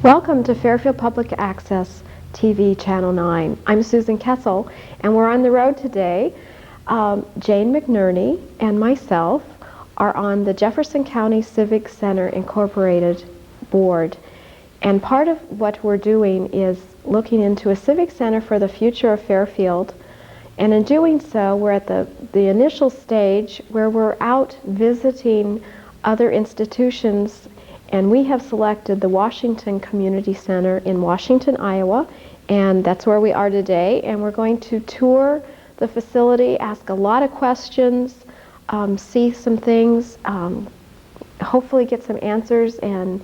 Welcome to Fairfield Public Access TV Channel 9. I'm Susan Kessel, and we're on the road today. Jane McNerney and myself are on the Jefferson County Civic Center Incorporated board. And part of what we're doing is looking into a civic center for the future of Fairfield. And in doing so, we're at the initial stage where we're out visiting other institutions, and we have selected the Washington Community Center in Washington, Iowa, and that's where we are today. And we're going to tour the facility, ask a lot of questions, see some things, hopefully get some answers and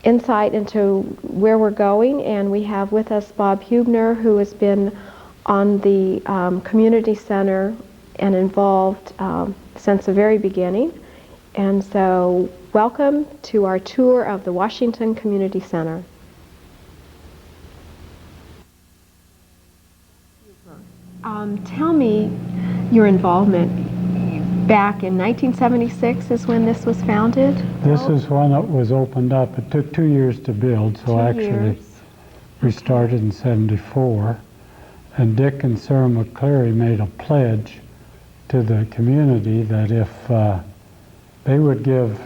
insight into where we're going. And we have with us Bob Hubner, who has been on the community center and involved since the very beginning. And so welcome to our tour of the Washington Community Center. Tell me your involvement. Back in 1976 is when this was founded? This is when it was opened up. It took 2 years to build, so actually we started in 74. And Dick and Sarah McCleary made a pledge to the community that if they would give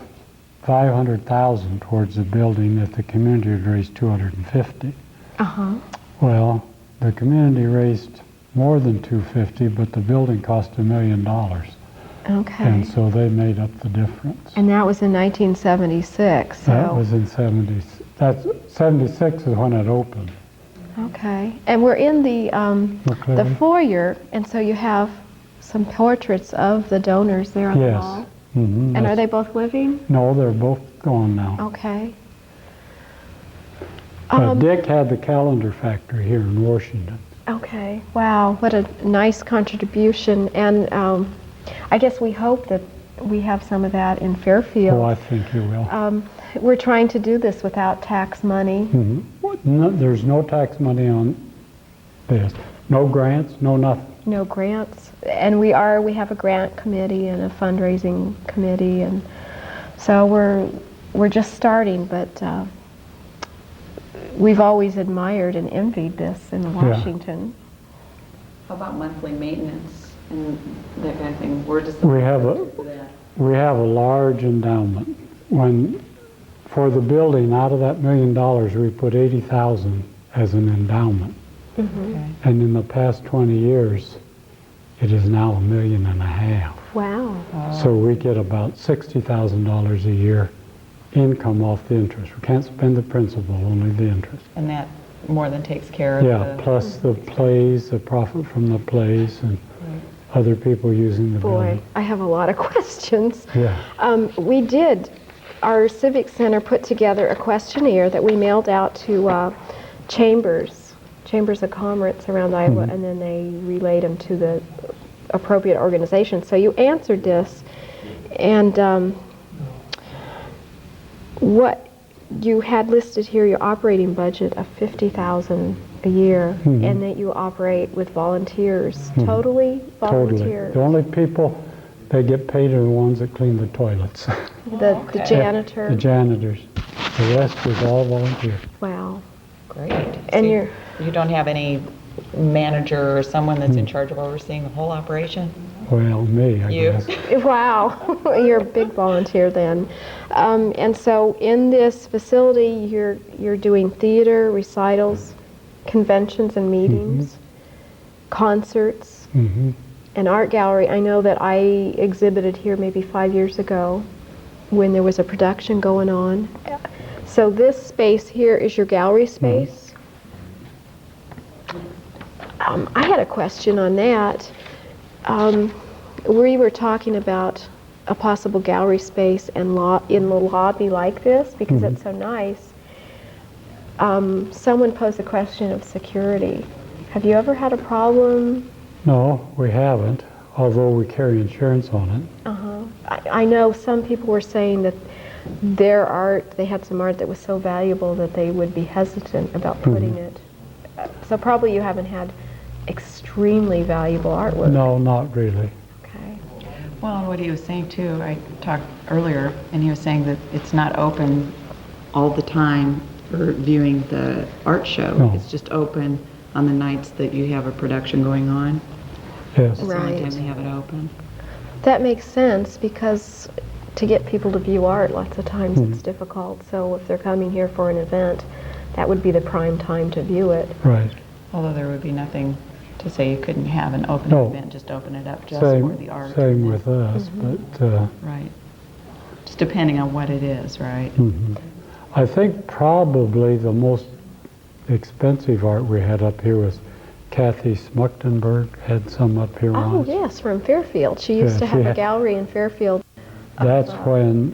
$500,000 towards the building, if the community would raise $250,000. Well, the community raised more than $250,000, but the building cost $1 million. Okay. And so they made up the difference. And that was in 1976. So. That was in 76 is when it opened. Okay. And we're in the foyer, and so you have some portraits of the donors there on the wall. Mm-hmm. And are they both living? No, they're both gone now. Okay. Dick had the calendar factory here in Washington. Okay. Wow. What a nice contribution. And I guess we hope that we have some of that in Fairfield. Oh, I think you will. We're trying to do this without tax money. Mm-hmm. No, there's no tax money on this. No grants, no nothing. No grants. And we have a grant committee and a fundraising committee, and so we're just starting, but we've always admired and envied this in Washington. How about monthly maintenance and that kind of thing? Where does we have a large endowment. For the building, out of that $1 million, we put $80,000 as an endowment. Mm-hmm. Okay. And in the past 20 years, it is now $1.5 million. Wow. So we get about $60,000 a year income off the interest. We can't spend the principal, only the interest. And that more than takes care of plus the plays, the profit from the plays, and other people using the building. Boy, I have a lot of questions. Yeah. Our Civic Center put together a questionnaire that we mailed out to chambers of commerce around Iowa, and then they relayed them to the appropriate organizations. So you answered this, and what you had listed here, your operating budget of $50,000 a year, and that you operate with volunteers, totally volunteers. Totally. The only people that get paid are the ones that clean the toilets. The janitor. The janitors. The rest is all volunteers. Wow. Great. And so you don't have any manager or someone that's in charge of overseeing the whole operation? Well, me, I guess. Wow, you're a big volunteer then. And so in this facility, you're doing theater, recitals, conventions and meetings, concerts, an art gallery. I know that I exhibited here maybe 5 years ago when there was a production going on. So this space here is your gallery space. I had a question on that. We were talking about a possible gallery space and in the lobby like this, because it's so nice. Someone posed a question of security. Have you ever had a problem? No, we haven't, although we carry insurance on it. I know some people were saying that their art, they had some art that was so valuable that they would be hesitant about putting it. So probably you haven't had extremely valuable artwork. No, not really. Okay. Well, and what he was saying too, I talked earlier, and he was saying that it's not open all the time for viewing the art show. No. It's just open on the nights that you have a production going on. Yes. That's the only Right. time they have it open. That makes sense because to get people to view art, lots of times it's difficult. So if they're coming here for an event, that would be the prime time to view it. Right. Although there would be nothing to say you couldn't have an open No. event, just open it up just for the art. Same with us, but Right. Just depending on what it is, right? I think probably the most expensive art we had up here was Kathy Smuchtenberg had some up here Oh, once. yes, from Fairfield. She used Yeah, to she have a had- gallery in Fairfield. That's when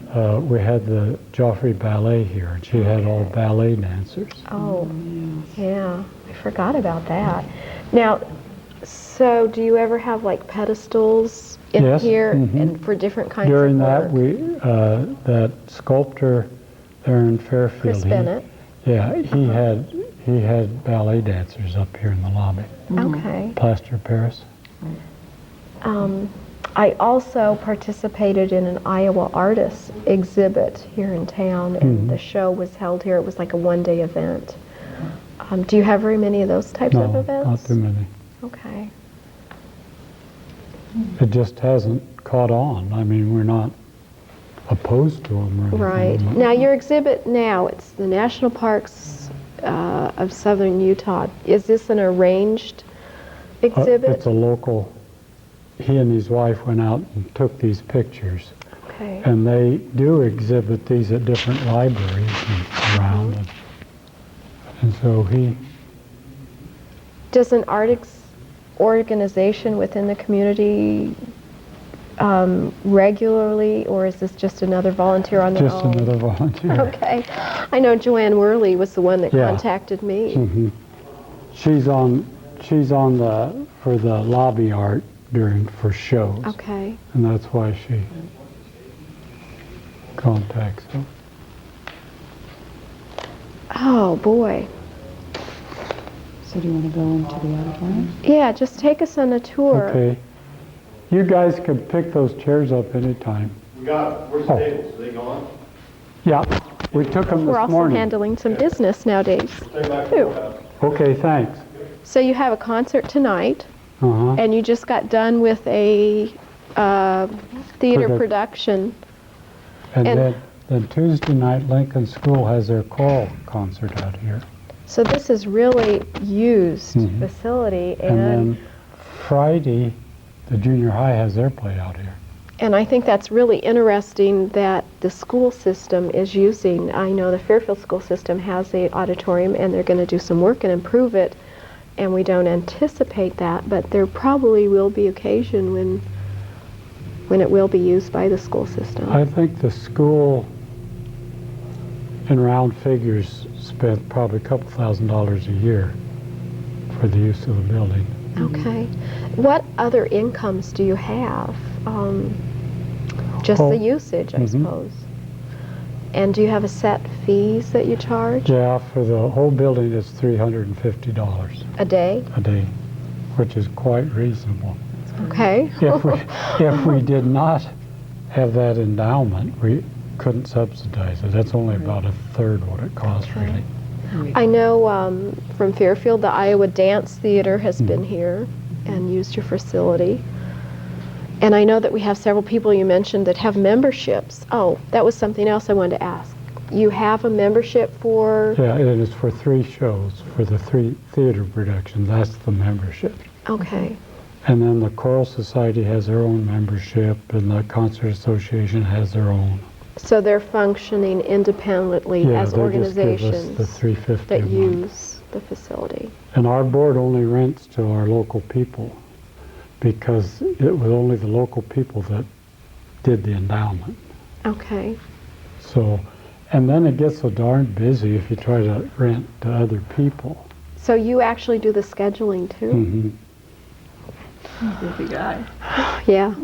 we had the Joffrey Ballet here, and she had all ballet dancers. Oh, yeah. I forgot about that. Now, so do you ever have like pedestals in Yes, here and for different kinds During of that, work? that sculptor there in Fairfield, Chris Bennett. he had ballet dancers up here in the lobby. Okay. Plaster Paris. I also participated in an Iowa artists exhibit here in town, and the show was held here. It was like a one-day event. Do you have very many of those types of No, events? not too many. Okay. It just hasn't caught on. I mean, we're not opposed to them. Right. Now, your exhibit now, it's the National Parks of Southern Utah. Is this an arranged exhibit? It's a local. He and his wife went out and took these pictures. Okay. And they do exhibit these at different libraries and around. And so he, Does an art organization within the community regularly, or is this just another volunteer on their just own? another volunteer. Okay. I know Joanne Worley was the one that Yeah. contacted me. She's on for the lobby art for shows. Okay. And that's why she contacts them. Oh, boy. So do you want to go into the auditorium? Yeah, just take us on a tour. Okay. You guys can pick those chairs up anytime. Where's the tables? Are they gone? Yeah, we took them We're this also morning. handling some business nowadays. too. Okay, thanks. So you have a concert tonight, Uh-huh. and you just got done with a theater Product- production. And and- then Tuesday night, Lincoln School has their choral concert out here. So this is really used facility, And then Friday, the junior high has their play out here. and I think that's really interesting that the school system is using, I know the Fairfield school system has the auditorium and they're going to do some work and improve it, and we don't anticipate that, but there probably will be occasion when it will be used by the school system. I think the school, in round figures, spent probably a couple $1,000s a year for the use of the building. Okay. What other incomes do you have? Just Oh, the usage, I suppose. And do you have a set fees that you charge Yeah, for the whole building, it's $350 a day? a day, which is quite reasonable. Okay. If we did not have that endowment, we couldn't subsidize it. That's only about a third what it costs, really. I know from Fairfield, the Iowa Dance Theater has been here and used your facility. And I know that we have several people you mentioned that have memberships. Oh, that was something else I wanted to ask. You have a membership for? Yeah, it is for 3 shows, for the 3 theater productions. That's the membership. Okay. And then the Choral Society has their own membership, and the Concert Association has their own. So they're functioning independently Yeah, as they just give organizations us the $350 that a month. use the facility. And our board only rents to our local people because it was only the local people that did the endowment. Okay. So, and then it gets so darn busy if you try to rent to other people. So you actually do the scheduling too? Busy guy. Yeah.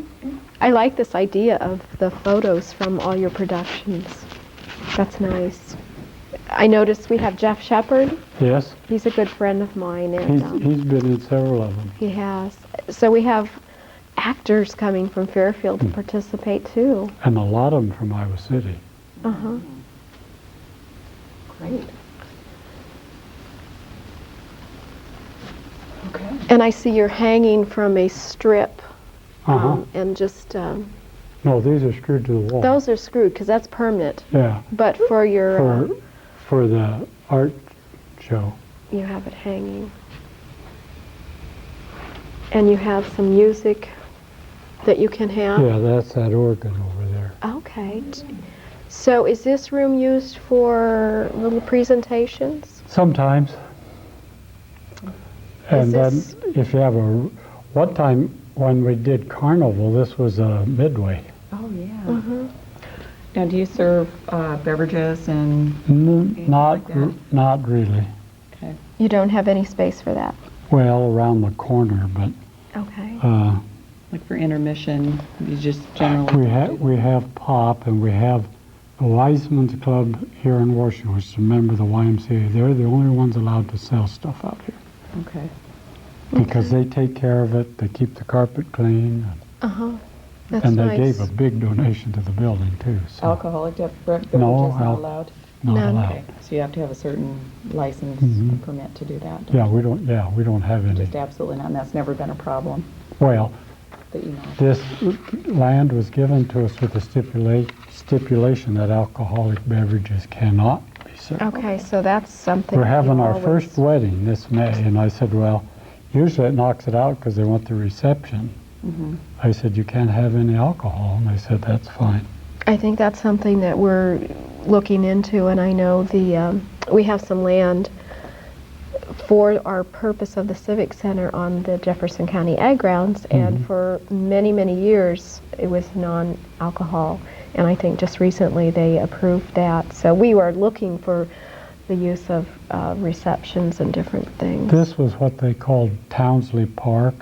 I like this idea of the photos from all your productions. That's nice. I noticed we have Jeff Shepard. Yes, He's a good friend of mine, and he's been in several of them. he has. So we have actors coming from Fairfield to participate too. And a lot of them from Iowa City. Uh-huh. Great. And I see you're hanging from a strip, Uh-huh. and just, No, these are screwed to the wall. those are screwed, because that's permanent. Yeah, But for your, for the art show. you have it hanging. And you have some music that you can have? Yeah, that's that organ over there. Okay. So is this room used for little presentations? Sometimes. And then this- if you have one time when we did Carnival, this was a midway. Oh, yeah. Mm-hmm. Now, do you serve beverages and? Not, like that? not really. Okay. You don't have any space for that? Well, around the corner, but Okay. Like for intermission, you just generally? we have pop, and we have the Wiseman's Club here in Washington, which is a member of the YMCA. They're the only ones allowed to sell stuff out here Okay. because they take care of it. They keep the carpet clean, Uh-huh. That's and they nice. gave a big donation to the building too. So Alcoholic beverages No, not allowed? not None. allowed. Okay, so you have to have a certain license Mhm. permit to do that? Yeah, we don't have any. Just absolutely not, and that's never been a problem Well, that you know? this land was given to us with the stipulation that alcoholic beverages cannot be served. Okay, so that's something. We're having you our always- first wedding this May, and I said, well, usually it knocks it out because they want the reception. Mhm. I said, you can't have any alcohol, and they said, that's fine. I think that's something that we're looking into, and I know we have some land for our purpose of the Civic Center on the Jefferson County Ag Grounds, and for many, many years it was non-alcohol, and I think just recently they approved that. So we were looking for the use of receptions and different things. This was what they called Townsley Park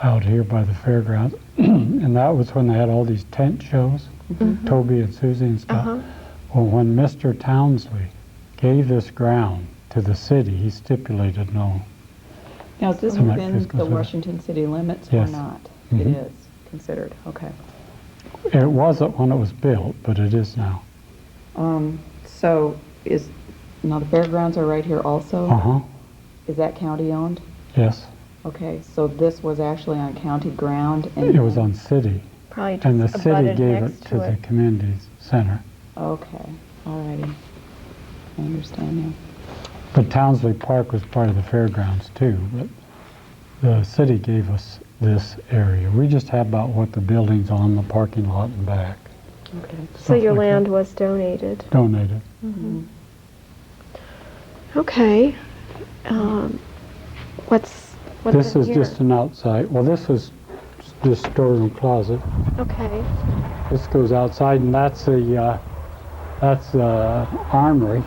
out here by the fairgrounds, and that was when they had all these tent shows, Toby and Susie and stuff. Uh-huh. Well, when Mr. Townsley gave this ground to the city, he stipulated no. Now, is this So that within is the considered- Washington city limits or Yes. not? It Mhm. is considered, okay. It wasn't when it was built, but it is now. So now the fairgrounds are right here also? Uh-huh, Is that county owned? yes. Okay, so this was actually on county ground? And It was on city, Probably just and the city abutted gave next it to the community center. Okay, all righty. I understand now. But Townsley Park was part of the fairgrounds too, but the city gave us this area. We just have about what the building's on, the parking lot and back, Okay. So your stuff like land was donated. donated. Okay. What's This in is here? just an outside, well, this is just storeroom closet. Okay. This goes outside, and that's the armory,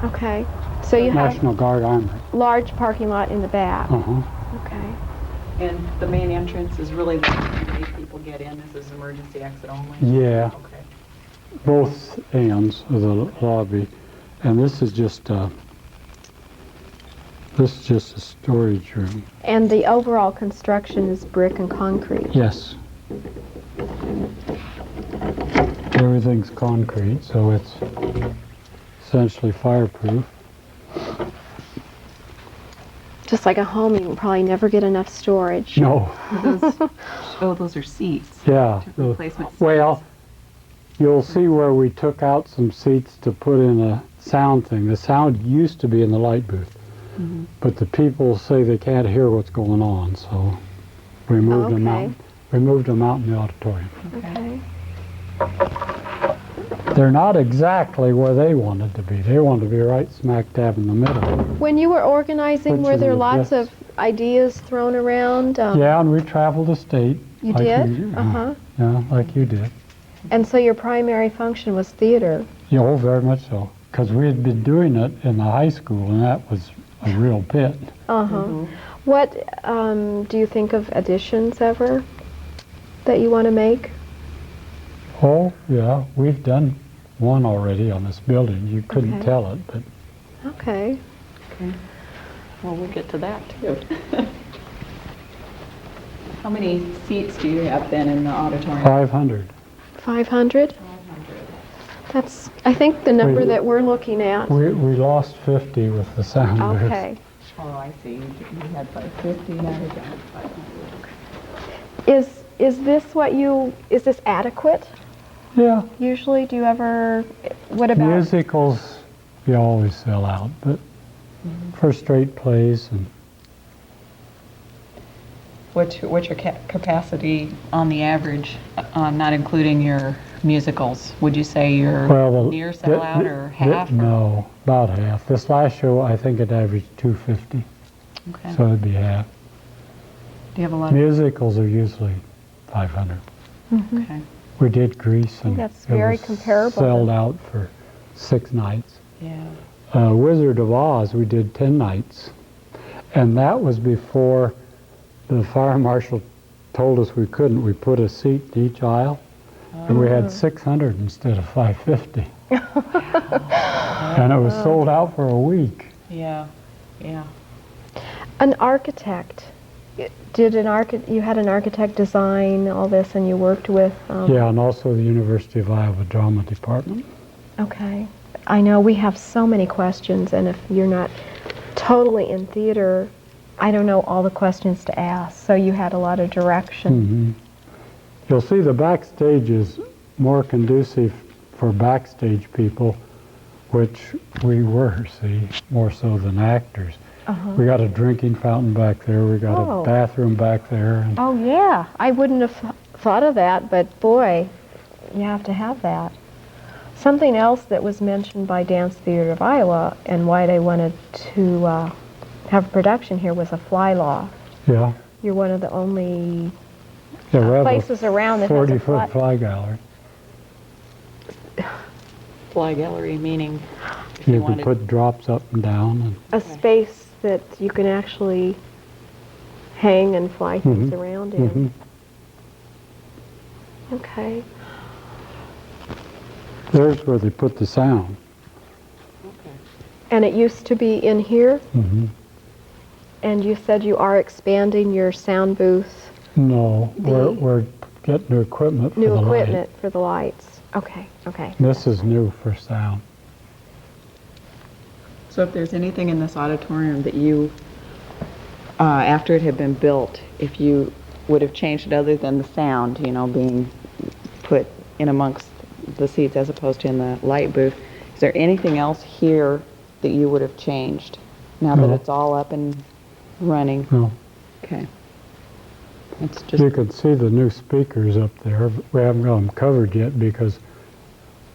Okay. So you have National Guard Armory. large parking lot in the back. Uh-huh. Okay. And the main entrance is really the way people get in. This is emergency exit only? Yeah, Okay. both ends of the lobby, and this is just a storage room. And the overall construction is brick and concrete. Yes. Everything's concrete, so it's essentially fireproof. Just like a home, you can probably never get enough storage. No, Those are seats. yeah. Replacement seats. Well, you'll see where we took out some seats to put in a sound thing. The sound used to be in the light booth, but the people say they can't hear what's going on, so we moved them out. Okay. We moved them out in the auditorium. Okay. They're not exactly where they wanted to be. They wanted to be right smack dab in the middle. When you were organizing, Which were there is lots this. of ideas thrown around? Yeah, and we traveled the state. You like did? you- Uh-huh. Yeah, like you did. And so your primary function was theater. Yeah, oh, very much so. Because we had been doing it in the high school, and that was a real pit. Uh-huh. What do you think of additions ever that you want to make? Oh, yeah, we've done one already on this building. You couldn't Okay. tell it, but Okay. Okay. Well, we'll get to that too. How many seats do you have then in the auditorium? 500. 500? 500. That's, I think, the number Wait. that we're looking at. We lost 50 with the sound booth. Okay. Oh, I see. You had 550, now you're down to 500. Is this adequate? Yeah, Usually, do you ever, what about? musicals, you always sell out, but for straight plays and What's your capacity on the average, not including your musicals? Would you say you're near sellout or half? No, about half. This last show, I think it averaged 250, Okay. so it'd be half. Do you have a lot of? Musicals are usually 500. Okay. We did Grease, and That's it very was comparable sold then. out for 6 nights. Yeah. Wizard of Oz, we did 10 nights, and that was before the fire marshal told us we couldn't. We put a seat in each aisle, and we had 600 instead of 550. And it was sold out for a week. Yeah. Yeah. An architect, you had an architect design all this, and you worked with? Yeah, and also the University of Iowa Drama Department. Okay. I know we have so many questions, and if you're not totally in theater, I don't know all the questions to ask, so you had a lot of direction. You'll see the backstage is more conducive for backstage people, which we were, more so than actors. We got a drinking fountain back there, we got a bathroom back there. And Oh yeah, I wouldn't have thought of that, but boy, you have to have that. Something else that was mentioned by Dance Theater of Iowa and why they wanted to have a production here was a fly loft. yeah, You're one of the only we have places around a that has a 40-foot fly gallery. Fly gallery, meaning if You you can wanted. put drops up and down. And a space that you can actually hang and fly things around in. Okay. There's where they put the sound. And it used to be in here? And you said you are expanding your sound booth, No, we're getting new equipment for new the equipment light. for the lights. Okay, okay. This is new for sound. So if there's anything in this auditorium that you, after it had been built, if you would have changed it other than the sound, being put in amongst the seats as opposed to in the light booth, is there anything else here that you would have changed now that No. it's all up and running? No. Okay. It's just, You can see the new speakers up there. But we haven't got them covered yet because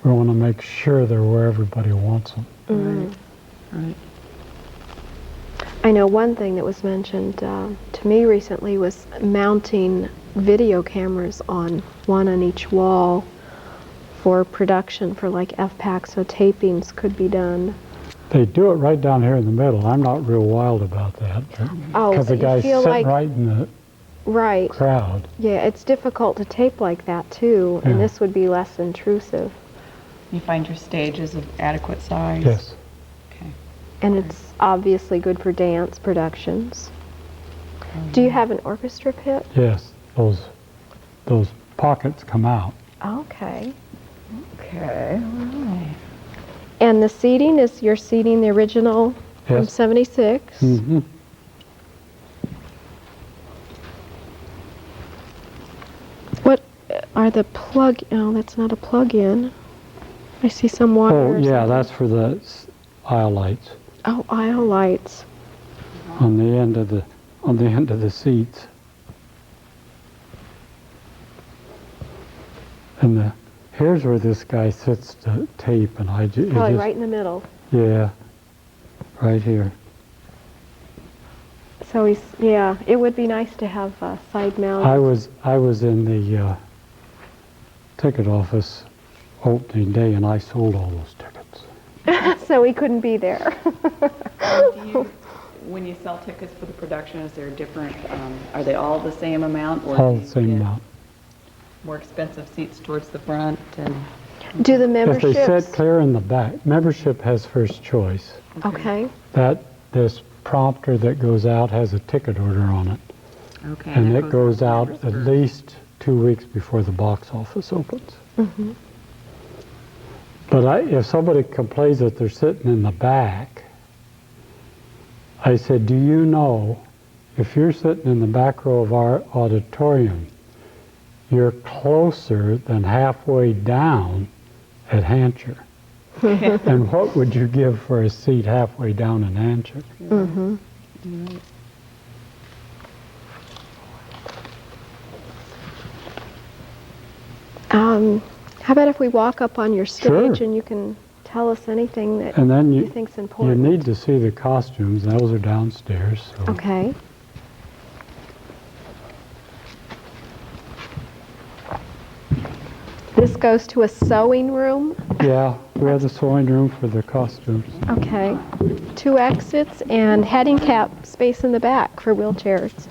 we want to make sure they're where everybody wants them. right. I know one thing that was mentioned to me recently was mounting video cameras on one on each wall for production for like FPAC, so tapings could be done. They do it right down here in the middle. I'm not real wild about that. Oh, Because the you guy's feel sitting like- right in the Right. crowd. Yeah, it's difficult to tape like that too, and Yeah. this would be less intrusive. You find your stage is of adequate size? Yes. Okay. And it's obviously good for dance productions. Do you have an orchestra pit? Yes. Those pockets come out. Okay. Okay. All right. And the seating, is your seating the original from Yes. 76? Mm-hmm. What are the plug, oh, that's not a plug-in. I see some wires. Oh, yeah, that's for the aisle lights Oh, aisle lights. on the end of the seats. And here's where this guy sits to tape, and I just Probably right in the middle. Yeah, right here. So yeah, it would be nice to have side mount. I was in the ticket office opening day, and I sold all those tickets. So he couldn't be there. When you sell tickets for the production, is there different, are they all the same amount? Or All do the you same get amount. more expensive seats towards the front? And Do the If they memberships? sit clear in the back, membership has first choice. Okay. This prompter that goes out has a ticket order on it, Okay. and that it goes to out members at first. least 2 weeks before the box office opens. Mm-hmm. But if somebody complains that they're sitting in the back, I said, do you know, if you're sitting in the back row of our auditorium, you're closer than halfway down at Hancher. And what would you give for a seat halfway down in Hancher? Mm-hmm. How about if we walk up on your stage Sure. and you can tell us anything that And then you think's you important? need to see the costumes. Those are downstairs. So. Okay. This goes to a sewing room. Yeah, we have the sewing room for the costumes. Okay. 2 exits and heading cap space in the back for wheelchairs.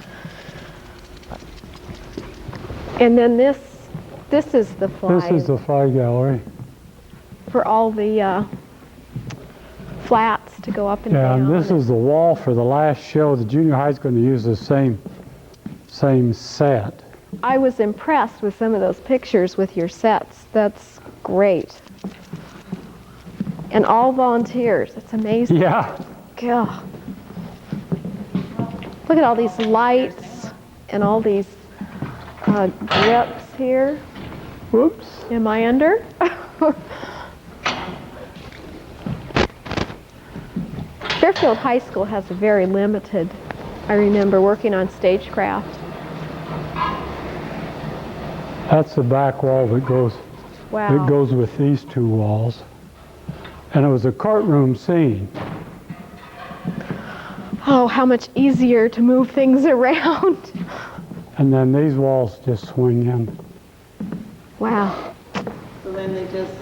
And then this is the fly. This is the fly gallery. For all the flats to go up and Yeah, down. and this is the wall for the last show. The junior high is going to use the same set. I was impressed with some of those pictures with your sets. That's great. And all volunteers. It's amazing. Yeah. God. Look at all these lights and all these grips here. Whoops. Am I under? Fairfield High School has a very limited, I remember working on stagecraft. That's the back wall that goes Wow. with these 2 walls. And it was a courtroom scene. Oh, how much easier to move things around. And then these walls just swing in. Wow. So then they just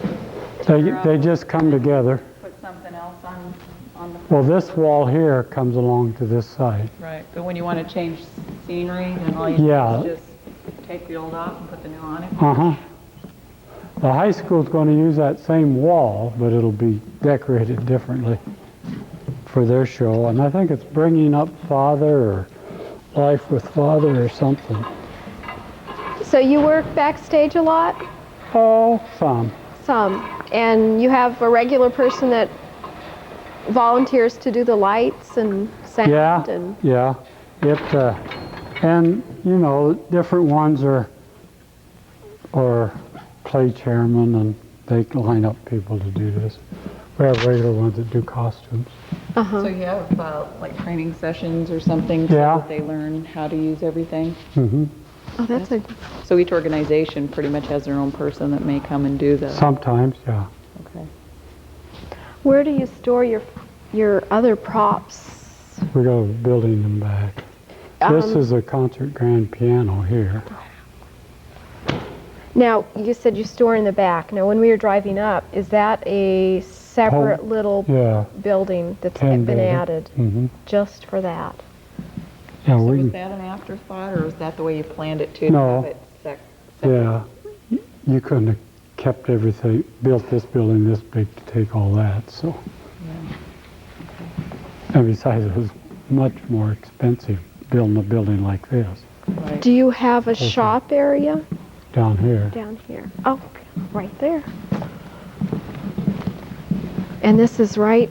They just come together. put something else on the Well, this wall here comes along to this side. right. But when you want to change scenery, then all you Yeah. do is just take the old off and put the new on it. Uh-huh. The high school's going to use that same wall, but it'll be decorated differently for their show. And I think it's Bringing Up Father or Life with Father or something. So you work backstage a lot? Oh, some. Some. And you have a regular person that volunteers to do the lights and sound? Yeah, And yeah. And, you know, different ones are play chairman, and they line up people to do this. We have regular ones that do costumes. So you have like training sessions or something Yeah. so that they learn how to use everything? Hmm. Oh, that's a... So each organization pretty much has their own person that may come and do the... Sometimes, yeah. Okay. Where do you store your other props? We go building them back. This Um, is a concert grand piano here. Now, you said you store in the back. Now, when we were driving up, is that a separate little Yeah. building that's Ten been building. added Hmm. just for that? Yeah, So we was can, that an afterthought, or was that the way you planned it too? No. To have it separate? yeah. You couldn't have kept everything, built this building this big to take all that, so. And besides, it was much more expensive building a building like this Right. Do you have a shop area down here. down here? Oh, right there. And this is right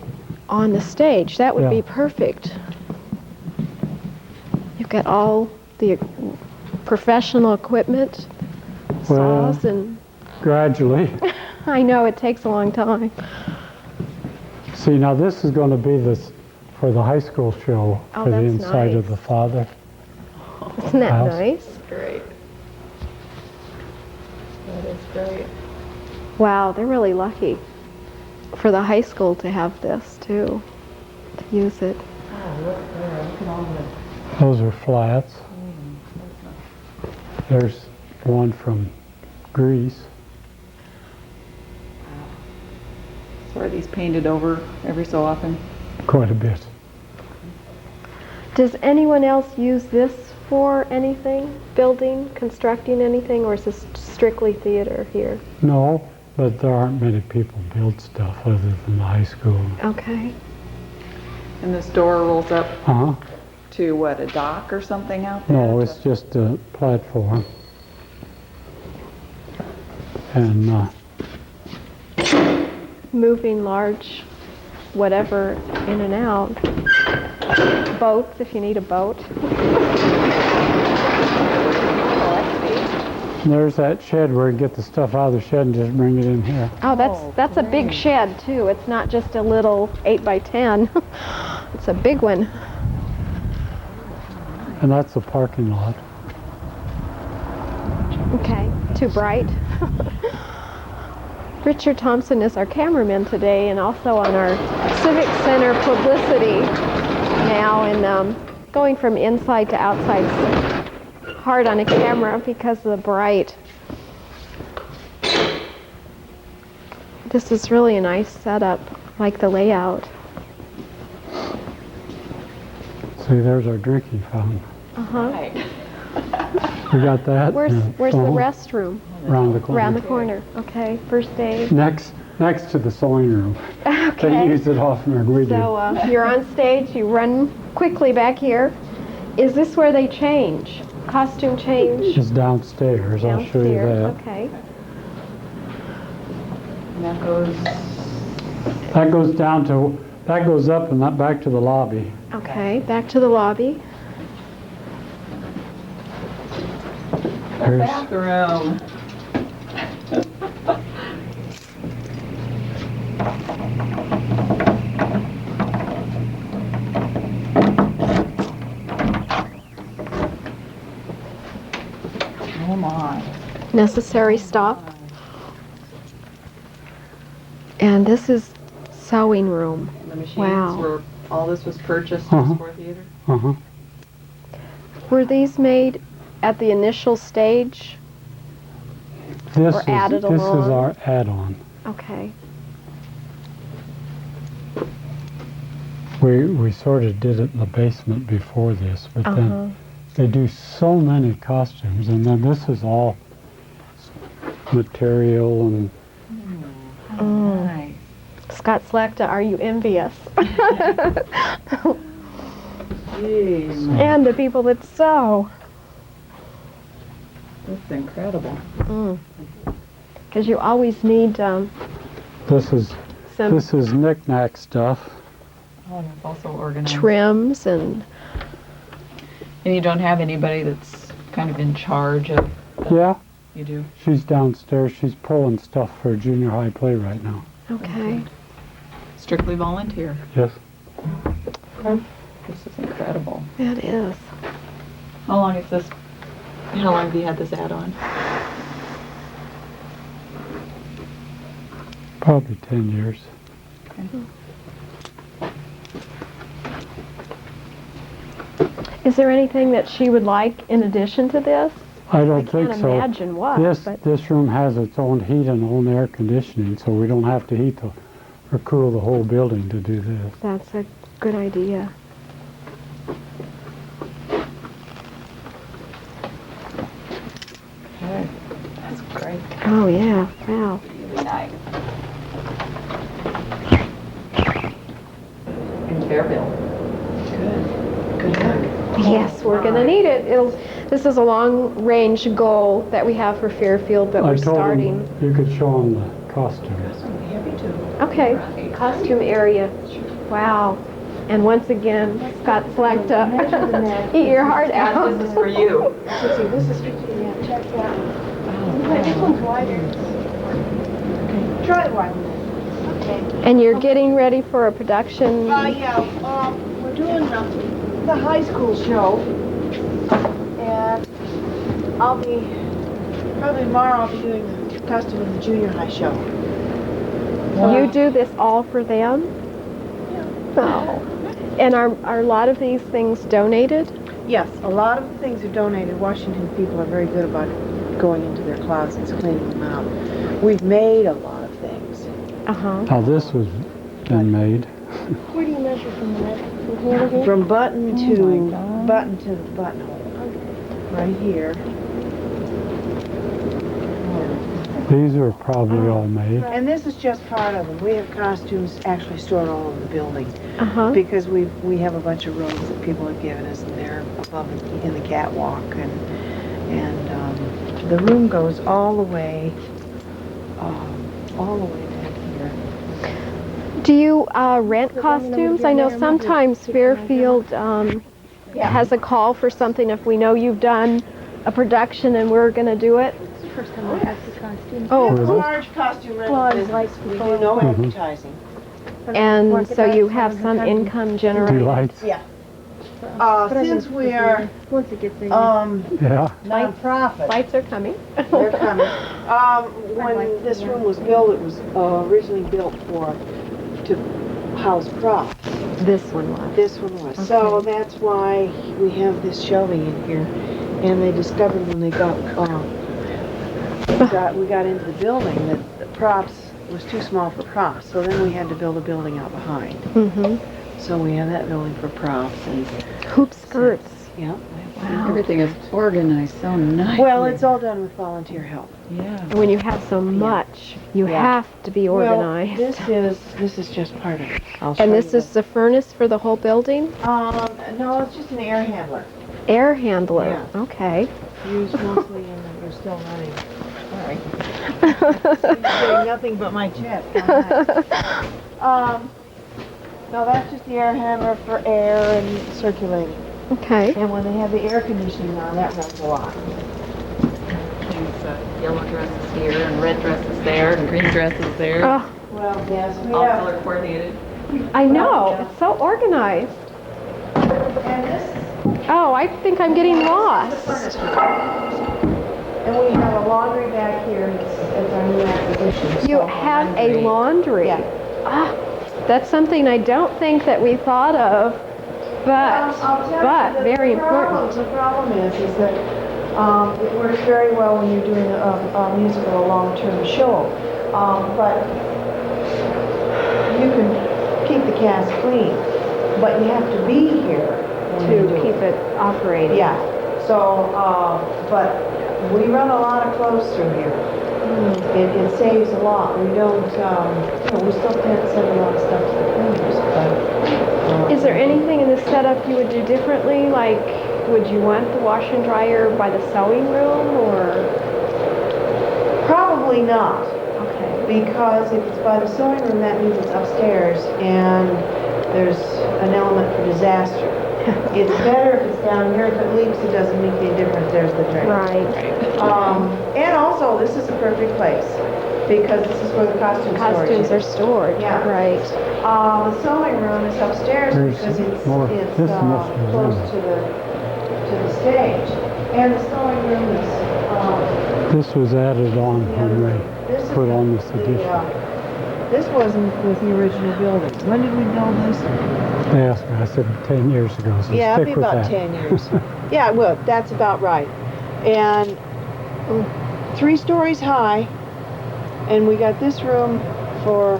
on the stage. That would Yeah. be perfect. You've got all the professional equipment, Well- saws, and Gradually. I know it takes a long time. See, now this is going to be this for the high school show Oh, for the that's inside of nice. the father. Isn't that House. nice? Great. That is great. Wow, they're really lucky for the high school to have this too, to use it. Oh, look there. Look at all the... Those are flats. There's one from Greece. So are these painted over every so often? Quite a bit. Does anyone else use this for anything? Building, constructing anything, or is this strictly theater here? No, but there aren't many people build stuff other than the high school. Okay. And this door rolls up Uh-huh. to what, a dock or something out there? No, it's just a platform. And Moving large whatever in and out. boats if you need a boat. There's that shed where you get the stuff out of the shed and just bring it in here. Oh, that's a big shed too. It's not just a little 8 by 10. It's a big one. And that's the parking lot. Okay, too bright. Richard Thompson is our cameraman today and also on our Civic Center publicity now, and going from inside to outside is hard on a camera because of the bright. This is really a nice setup, like the layout. See, there's our drinking fountain. Uh-huh. We got that. Where's the phone restroom? Around the corner. Around the corner. Okay, first aid. Next to the sewing room. Okay. They use it oftener than we do. So you're on stage, you run quickly back here. Is this where they change? Costume change? It's downstairs. I'll show you that. Okay. And that goes, That goes up and not back to the lobby. Okay, back to the lobby. There's, bathroom. Oh my. Necessary stop. And this is sewing room. The machines Wow. where all this was purchased Uh-huh. for theater? uh-huh. Were these made at the initial stage? This Or added this is along. our add-on. Okay. We sort of did it in the basement before this, but then they do so many costumes, and then this is all material and Nice. Scott Slechta, are you envious? Jeez. And the people that sew. That's incredible. Because you always need this is some knick-knack stuff. Oh, and it's also organized. trims and And you don't have anybody that's kind of in charge of that? Yeah, You do? she's downstairs. She's pulling stuff for a junior high play right now. okay. Strictly volunteer. Yes. This is incredible. It is. How long have you had this add-on? Probably 10 years. Is there anything that she would like in addition to this? I don't I think can't so. imagine what, but This room has its own heat and own air conditioning, so we don't have to heat or cool the whole building to do this. that's a good idea. Okay. That's great. Oh yeah, wow. Really nice. In Fairfield. Good luck. Yes, we're gonna need it. This is a long-range goal that we have for Fairfield, but I we're told starting. him you could show them the costumes. Happy to. Okay, costume area. Wow. And once again, Scott Slechta, eat your heart out. This is for you. Let's see, this is 15, yeah, check that one. This one's wider. Try the wide one. Okay. And you're getting ready for a production. Yeah, we're doing the high school show. And probably tomorrow I'll be doing the costume of the junior high show. You do this all for them? Yeah. Oh. And are a lot of these things donated? Yes, a lot of the things are donated. Washington people are very good about going into their closets, cleaning them out. We've made a lot of things. Uh-huh. Now this was been made. Where do you measure from the from here to here? From button to the buttonhole. Right here. These are probably all made. And this is just part of them. We have costumes actually stored all over the building Uh-huh. because we have a bunch of robes that people have given us, and they're above in the catwalk, and the room goes all the way back here. Do you rent costumes? I know sometimes Fairfield has a call for something if we know you've done a production and we're going to do it. First time I asked the costumes. We have a Oh. large costume rental business. We do no advertising. And so you have some income Do you generated. lights? Yeah. Since we're Once it gets in. Yeah. nonprofit, Lights are coming. they're coming. When this room was built, it was originally built to house props. This one was. This one was. So that's why we have this shelving in here. And they discovered when they we got into the building that the props was too small for props. So then we had to build a building out behind. Mm-hmm. So we have that building for props and Hoop skirts. yeah. Wow. Everything is organized so nicely. Well, it's all done with volunteer help. Yeah. And when you have so much, you Yeah. have to be organized. Well, this is just part of it. I'll show And you this is the furnace for the whole building? no, it's just an air handler. Air handler. Yeah. Okay. Used mostly in you're still running. Sorry. You're getting nothing but my chest. No, that's just the air handler for air and circulating. Okay. And when they have the air conditioning on, that runs a lot. Yellow dresses here, and red dresses there, and green dresses there. Oh, Well, yes, we All have. color coordinated. I know. It's so organized. And this Oh, I think I'm getting lost. And we have a laundry back here. It's our new acquisition. You so have a laundry. laundry. Yeah. Ah, that's something I don't think that we thought of, I'll tell you, very important. The problem is that it works very well when you're doing a musical, a long-term show. But you can keep the cast clean, but you have to be here when you To do keep it operating. Yeah. So, but we run a lot of clothes through here. It saves a lot. We don't, we still can't send a lot of stuff to the cleaners, but. Is there anything in the setup you would do differently? Like, would you want the washer and dryer by the sewing room, or? Probably not, Okay. because if it's by the sewing room, that means it's upstairs, and there's an element for disaster. It's better if it's down here. If it leaks, it doesn't make any difference. There's the drain. Right. And also, this is a perfect place, because this is where the costume storage Costumes is. are stored. Yeah. Right. The sewing room is upstairs There's because it's more. This is close room. to the stage. And the sewing room is, This was added on when this is we put on this the, addition. this wasn't with the original building. When did we build this? They asked me, I said 10 years ago, so Yeah, it'd stick be with about that. 10 years. Yeah, well, that's about right. And 3 stories high, and we got this room for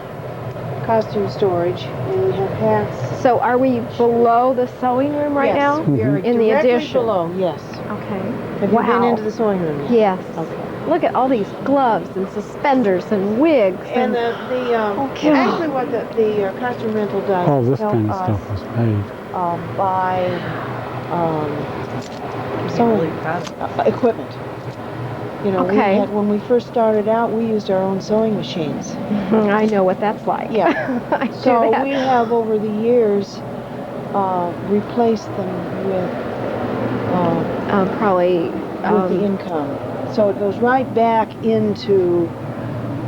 costume storage, and we have hats. So are we below the sewing room right Yes, now? we are In the directly addition? below, yes. Okay. Have you Wow. been into the sewing room yet? Yes. Okay. Look at all these gloves and suspenders and wigs. And Okay. actually what the costume rental does All is this help kind of us stuff was made. buy sewing equipment. You know, Okay. when we first started out, we used our own sewing machines. I know what that's like. Yeah. I do So that. we have over the years replaced them Probably. with the income. So it goes right back into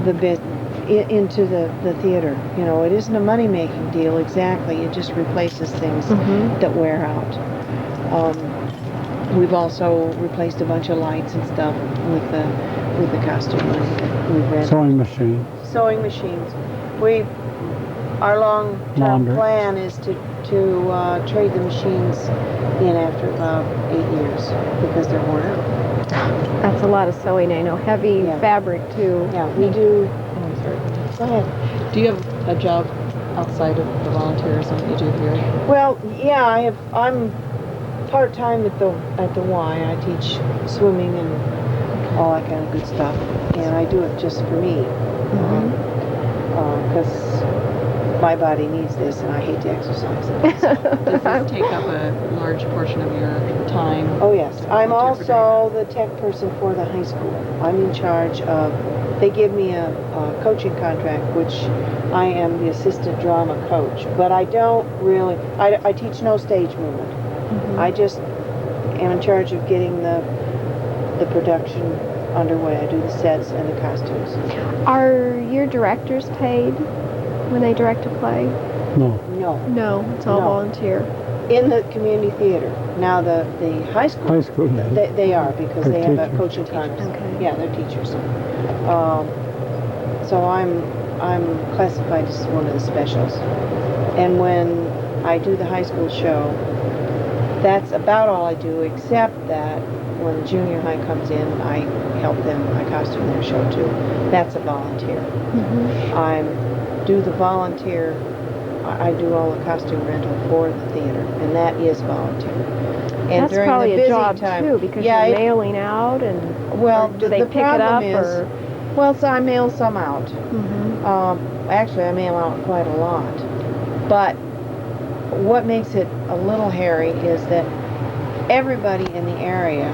the into the theater. You know, it isn't a money-making deal exactly. It just replaces things Mhm. that wear out. We've also replaced a bunch of lights and stuff with the costume money that we've rented. Sewing machine. Sewing machines. Our long-term Laundry. plan is to trade the machines in after about 8 years because they're worn out. That's a lot of sewing. I know. Heavy Yeah. fabric too. Yeah, we do. Go ahead. Do you have a job outside of the volunteerism that you do here? Well, yeah, I'm part-time at the Y. I teach swimming and all that kind of good stuff, and I do it just for me because my body needs this, and I hate to exercise it. Does this take up a large portion of your time? Oh yes, I'm Volunteer for also the tech person for the high school. I'm in charge of they give me a coaching contract, which I am the assistant drama coach. But I don't really, I teach no stage movement. I just am in charge of getting the production underway. I do the sets and the costumes. Are your directors paid when they direct a play? No. No. No, it's all No. volunteer. In the community theater. Now the high school, High school. they are, because They're they have a teachers. coaching contract. Okay. Yeah, they're teachers. So I'm classified as one of the specials. And when I do the high school show, that's about all I do, except that when the junior high comes in, I help them, I costume their show too. That's a volunteer. I do the volunteer, I do all the costume rental for the theater, and that is volunteer. And That's during probably the a busy job time, too, because yeah, you're mailing out and well, or do they the pick it up problem is, or? well, so I mail some out. Actually, I mail out quite a lot. But what makes it a little hairy is that everybody in the area,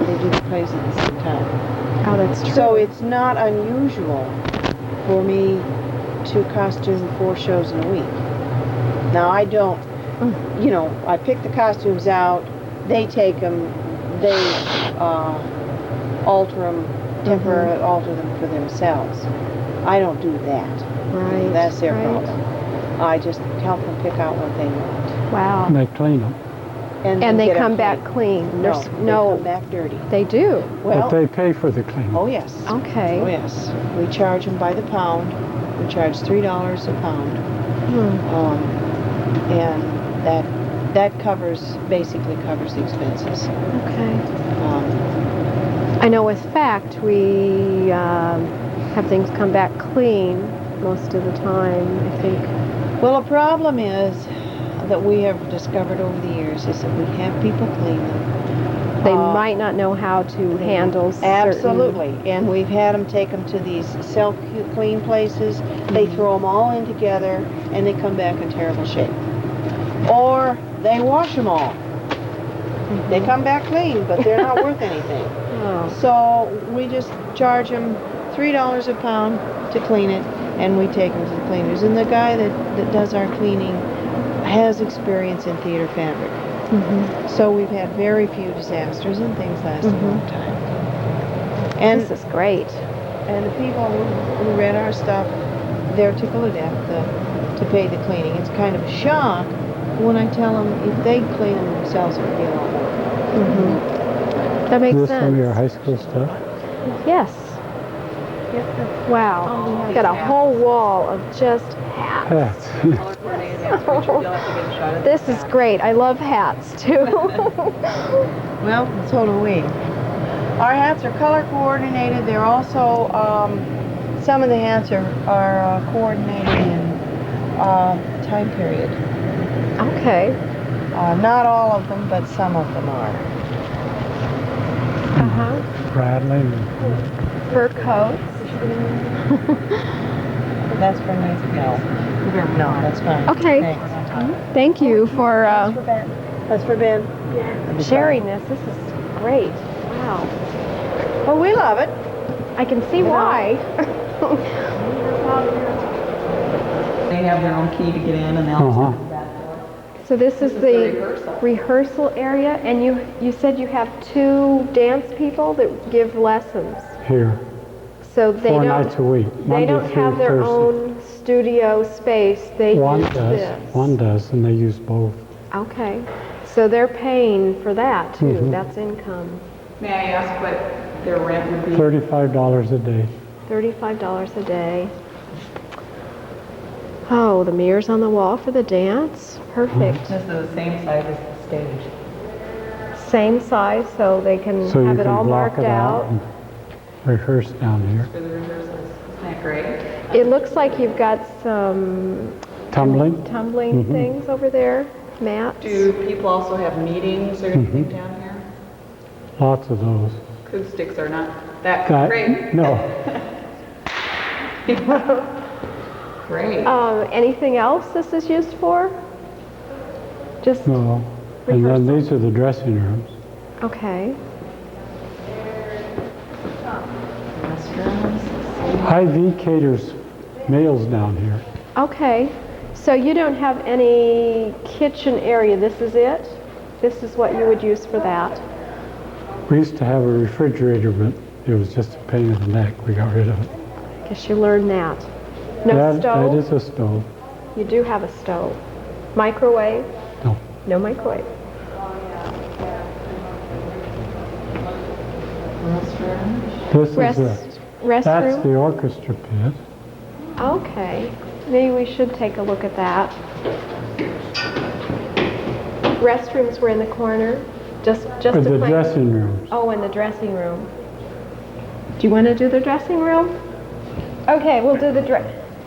they do the plays at the same time. Oh, that's true. So it's not unusual for me to costume 4 shows in a week. Now I don't, you know, I pick the costumes out, they take them, they temporarily alter them for themselves. I don't do that. Right. That's their right. problem. I just help them pick out what they want. Wow. And they clean them. And they get 'em come back clean. clean. No, There's they come back dirty. They do. Well, But they pay for the cleaning. oh yes. Okay. Oh yes. We charge them by the pound. We charge $3 a pound. And that basically covers the expenses. Okay. I know with FACT we have things come back clean most of the time, I think. Well, a problem is that we have discovered over the years is that we have people clean them. They might not know how to handle certain... Absolutely. And we've had them take them to these self-clean places. They throw them all in together and they come back in terrible shape. Or they wash them all. They come back clean, but they're not worth anything. Oh. So we just charge them $3 a pound to clean it, and we take them to the cleaners. And the guy that does our cleaning has experience in theater fabric. So we've had very few disasters, and things last a long time. And This is great. and the people who read our stuff, they're tickled to death to pay the cleaning. It's kind of a shock when I tell them if they clean them themselves, it would be a lot more. That makes Is this sense. some of your high school stuff? Yes. Wow. We've got a whole wall of just hats. Hats. This is great. I love hats too. Well, so do we. Our hats are color coordinated. They're also, some of the hats are coordinated in time period. Okay. Not all of them, but some of them are. Rattling. Fur coats. That's for me. No, that's fine. Okay. Thanks. Thank you for That's for Ben. sharing this. This is great. Wow. Well, we love it. I can see why. They have their own key to get in, and they'll So this is the rehearsal area, and you said you have 2 dance people that give lessons. Here. So they 4 don't nights a week. they Monday don't through have their Thursday. own studio space. They One use does. this. One does, and they use both. Okay. So they're paying for that too. That's income. May I ask what their rent would be? $35 a day. $35 a day. Oh, the mirrors on the wall for the dance. Perfect. This is the same size as the stage. Same size, so they can So you have it all can block marked it out. out and rehearse down here. For the rehearsals. Isn't that great? It looks like you've got some Tumbling. tumbling things over there, mats. Do people also have meetings or anything down here? Lots of those. Acoustics are not that That- great. No. Great. Anything else this is used for? Just, No. And then these are the dressing rooms. okay. Restrooms. IV caters meals down here. Okay. So you don't have any kitchen area. This is it? This is what you would use for that? We used to have a refrigerator, but it was just a pain in the neck. We got rid of it. I guess you learned that. No That stove? is a stove. You do have a stove. Microwave? No. No microwave. This is Rest, that's restroom? the orchestra pit. Okay. Maybe we should take a look at that. Restrooms were in the corner? Just Or a the plain- dressing rooms. Oh, in the dressing room. Do you want to do the dressing room? Okay, we'll do the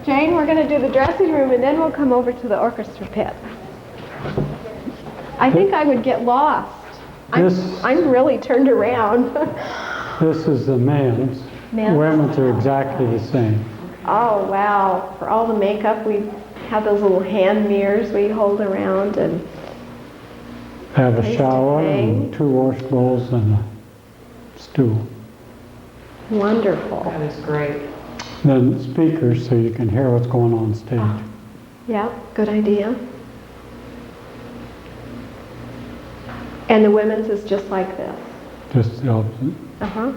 Jane, we're going to do the dressing room and then we'll come over to the orchestra pit. I think I would get lost. I'm really turned around. This is the men's. Men's? Women's are exactly the same. Oh, wow. For all the makeup, we have those little hand mirrors we hold around and Have a Place to shower hang. and 2 wash bowls and a stool. wonderful. That is great. Then speakers so you can hear what's going on stage. Yeah, good idea. And the women's is just like this. Just the opposite. Uh-huh.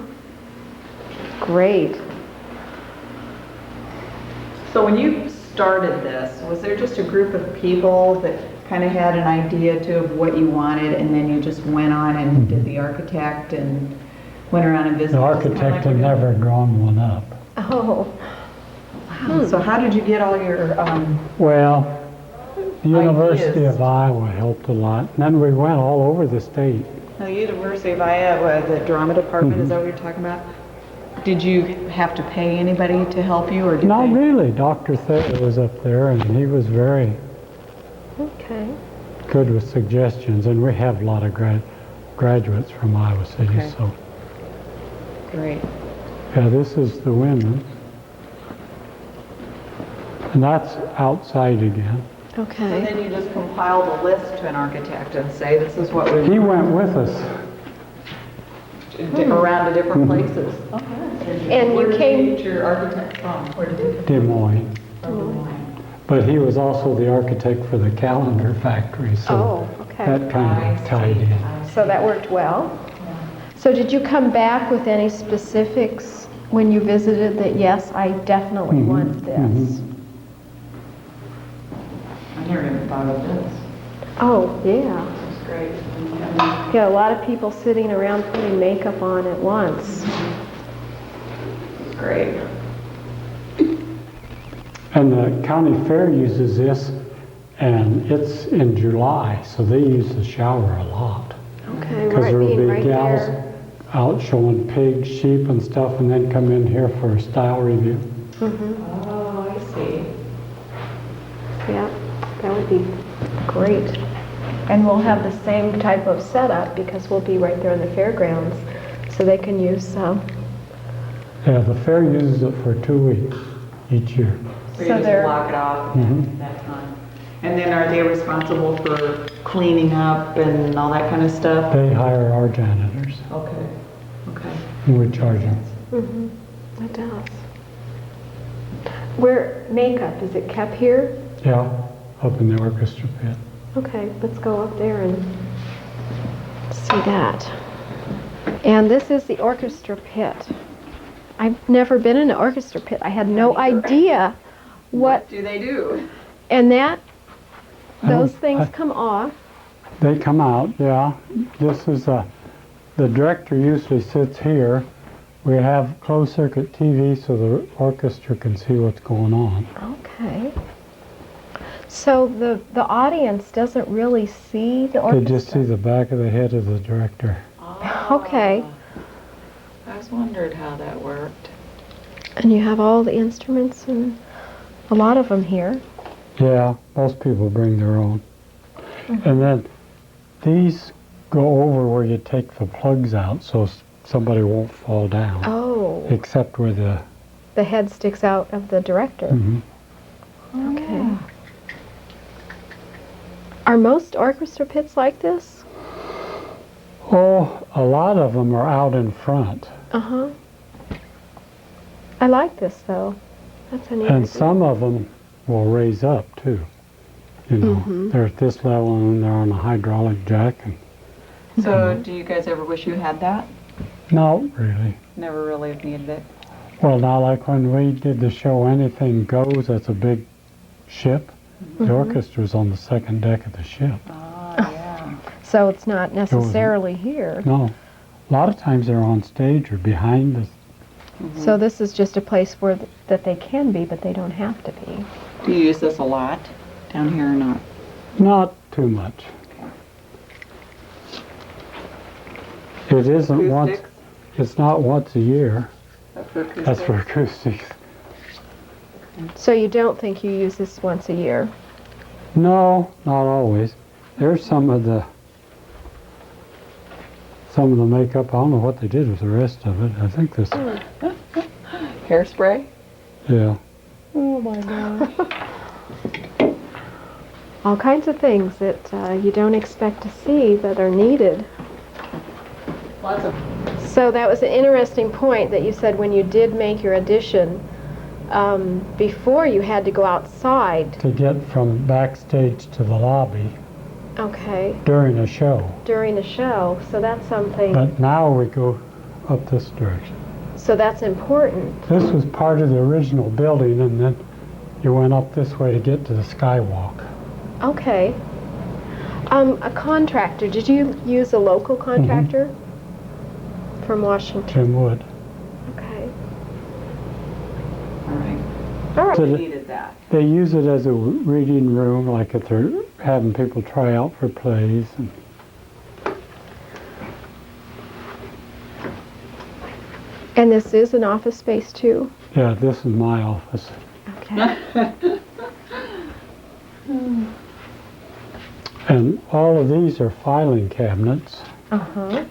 Great. So when you started this, was there just a group of people that kind of had an idea too of what you wanted, and then you just went on and did the architect and went around and visited? The Just kinda architect like had never drawn one up. Oh, Wow. So how did you get all your, Well, the University Ideas. of Iowa helped a lot. And then we went all over the state. the University of Iowa, the drama department, is that what you're talking about? Did you have to pay anybody to help you, or did Not they? really. Dr. Thayer was up there and he was very okay. good with suggestions. And we have a lot of graduates from Iowa City. Okay. So, Great. yeah, this is the women's. And that's outside again. So Okay. then you just compiled a list to an architect and say, this is what we He went with us. around to different places. And you Where did came- you get your architect from? Where did you Des Moines. But he was also the architect for the calendar factory, so Oh, okay. that kind of tied in. So that worked well. So did you come back with any specifics when you visited that, yes, I definitely want this? I never even thought of this. Oh, yeah. That's great. Yeah, a lot of people sitting around putting makeup on at once. Great. And the county fair uses this, and it's in July, so they use the shower a lot. Okay, Because right, there'll being be right gals there. out showing pigs, sheep and stuff, and then come in here for a style review. Oh, I see. Yeah, that would be great. And we'll have the same type of setup because we'll be right there in the fairgrounds, so they can use Yeah, the fair uses it for 2 weeks each year. So you So just they're- block it off at that time. And then are they responsible for cleaning up and all that kind of stuff? They hire our janitors, Okay. Okay. and we charge them. It does. Where makeup, is it kept here? Yeah, up in the orchestra pit. Okay, let's go up there and see that. And this is the orchestra pit. I've never been in an orchestra pit. I had no idea what, do they do? and that, those I- things come off. They come out, yeah. This is the director usually sits here. We have closed circuit TV so the orchestra can see what's going on. Okay. So the audience doesn't really see the They orchestra? just see the back of the head of the director. Okay. I was wondered how that worked. And you have all the instruments and a lot of them here. Yeah, most people bring their own. And then these go over where you take the plugs out so somebody won't fall down. Oh, Except where the head sticks out of the director. Mhm. Okay. Are most orchestra pits like this? Oh, a lot of them are out in front. Uh-huh. I like this though. That's a neat And idea. some of them will raise up too. You know, Mhm. they're at this level and they're on a hydraulic jack. And So do you guys ever wish you had that? no, really. Never really have needed it? Well, now like when we did the show Anything Goes, that's a big ship. The orchestra's on the second deck of the ship. Oh, yeah. So it's not necessarily here. No, a lot of times they're on stage or behind us. So this is just a place where that they can be, but they don't have to be. Do you use this a lot down here or not? Not too much. It isn't once, Acoustics? it's not once a year. That's for acoustics? That's for acoustics. So you don't think you use this once a year? No, not always. There's some of the makeup. I don't know what they did with the rest of it. I think this, Hairspray? yeah. Oh my gosh. All kinds of things that you don't expect to see that are needed. Lots of. So that was an interesting point that you said when you did make your addition, before you had to go outside. To get from backstage to the lobby Okay, during a show. during the show. So that's something. But now we go up this direction. So that's important. This was part of the original building, and then you went up this way to get to the skywalk. Okay. A contractor. Did you use a local contractor from Washington? Jim Wood. Okay. All right. All right. So We the- needed that. They use it as a reading room, like if they're having people try out for plays. And And this is an office space too. yeah, this is my office. Okay. And all of these are filing cabinets. Uh-huh.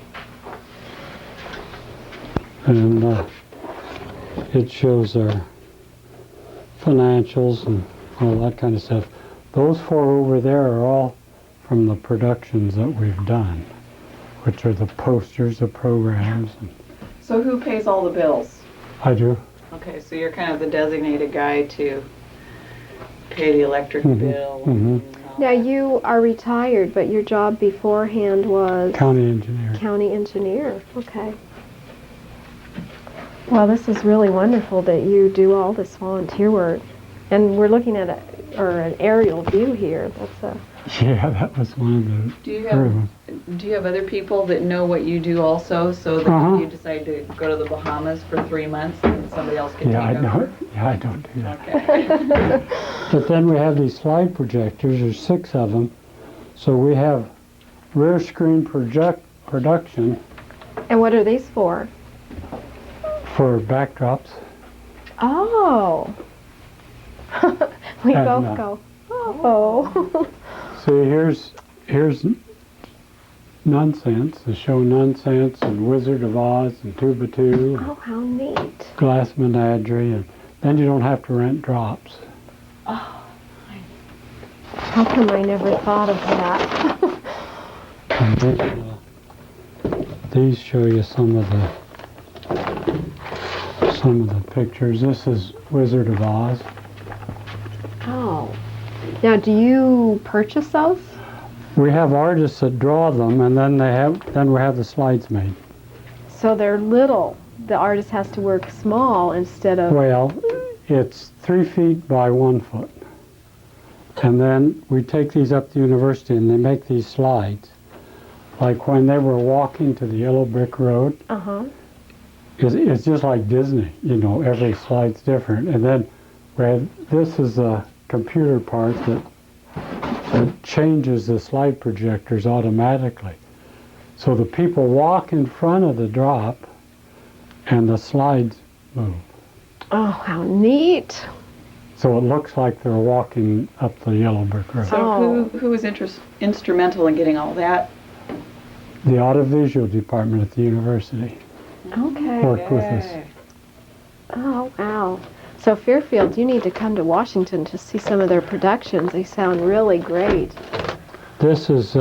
And it shows our financials and all that kind of stuff. Those four over there are all from the productions that we've done, which are the posters, the programs. And So who pays all the bills? I do. Okay, so you're kind of the designated guy to pay the electric bill. mhm. and all Now that. you are retired, but your job beforehand was County engineer. county engineer. Okay. Well, this is really wonderful that you do all this volunteer work. And we're looking at an aerial view here. That's a Yeah, that was one of the Do you early have ones. Do you have other people that know what you do also, so that Uh-huh. if you decide to go to the Bahamas for 3 months, then somebody else can Yeah, I take over? don't. Yeah, I don't do that. Okay. But then we have these slide projectors. There's 6 of them. So we have rear screen production And what are these for? for backdrops. Oh. We And, both go, oh. See, here's Nonsense, the show Nonsense and Wizard of Oz and Tuba 2, Oh, how neat. Glass Menagerie, and then you don't have to rent drops. How come I never thought of that? And then, these show you some of the pictures. This is Wizard of Oz. Oh. Now, do you purchase those? We have artists that draw them, and then we have the slides made. So they're little. The artist has to work small instead of... Well, it's 3 feet by 1 foot. And then we take these up to the university and they make these slides. Like when they were walking to the Yellow Brick Road, Uh-huh. it's just like Disney, you know, every slide's different. And then this is a computer part that changes the slide projectors automatically. So the people walk in front of the drop and the slides move. Oh, how neat. So it looks like they're walking up the Yellow Brick Road. So Oh. who was instrumental in getting all that? The audiovisual department at the university Okay. worked with us. Oh, wow. So Fairfield, you need to come to Washington to see some of their productions. They sound really great. This was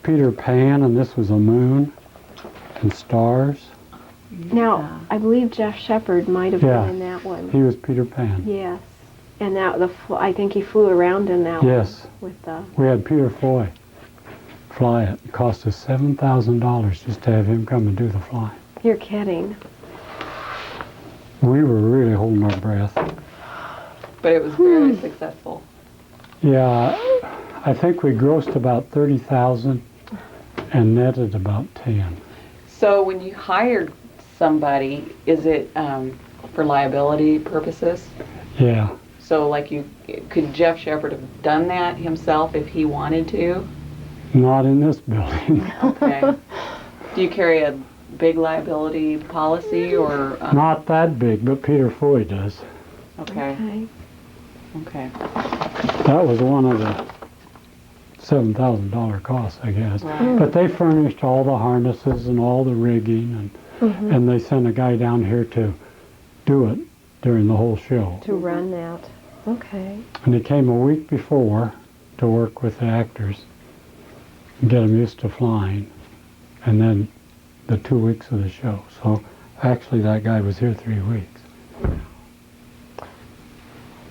Peter Pan, and this was a moon and stars. Now, I believe Jeff Shepard might have Yeah. been in that one. He was Peter Pan. Yes. And that I think he flew around in that Yes. one with the. We had Peter Foy fly it. It cost us $7,000 just to have him come and do the flying. You're kidding. We were really holding our breath. But it was very successful. Yeah, I think we grossed about 30,000 and netted about 10. So when you hired somebody, is it for liability purposes? Yeah. So like could Jeff Shepard have done that himself if he wanted to? Not in this building. Okay. Do you carry a big liability policy or? Not that big, but Peter Foy does. Okay. Okay. Okay. That was one of the $7,000 costs, I guess. Right. But they furnished all the harnesses and all the rigging, and they sent a guy down here to do it during the whole show. To run that. Okay. And he came a week before to work with the actors and get them used to flying, and then the 2 weeks of the show. So actually that guy was here 3 weeks.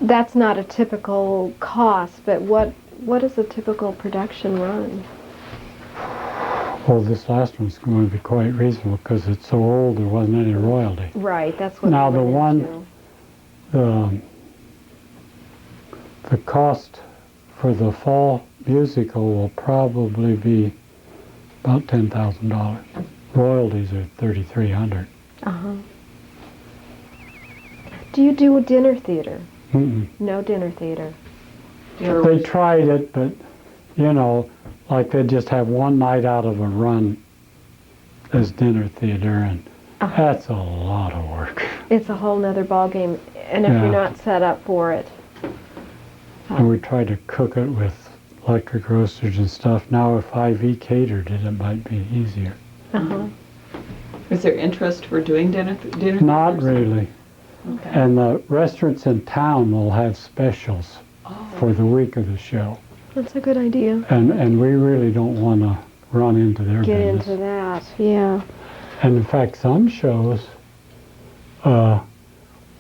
That's not a typical cost, but what is a typical production run? Well, this last one's going to be quite reasonable because it's so old there wasn't any royalty. Right, that's what Now we the went one, into. the cost for the fall musical will probably be about $10,000. Royalties are $3,300. Uh-huh. Do you do a dinner theater? Mm-mm. No dinner theater. They tried it, but you know, like they just have one night out of a run as dinner theater, and that's a lot of work. It's a whole nother ballgame, and if Yeah. you're not set up for it. And we tried to cook it with electric roasters and stuff. Now if IV catered it, it might be easier. Uh-huh. Is there interest for doing dinner? Not really. Okay. And the restaurants in town will have specials for the week of the show. That's a good idea. And we really don't want to run into their Get business. into that, yeah. And in fact, some shows,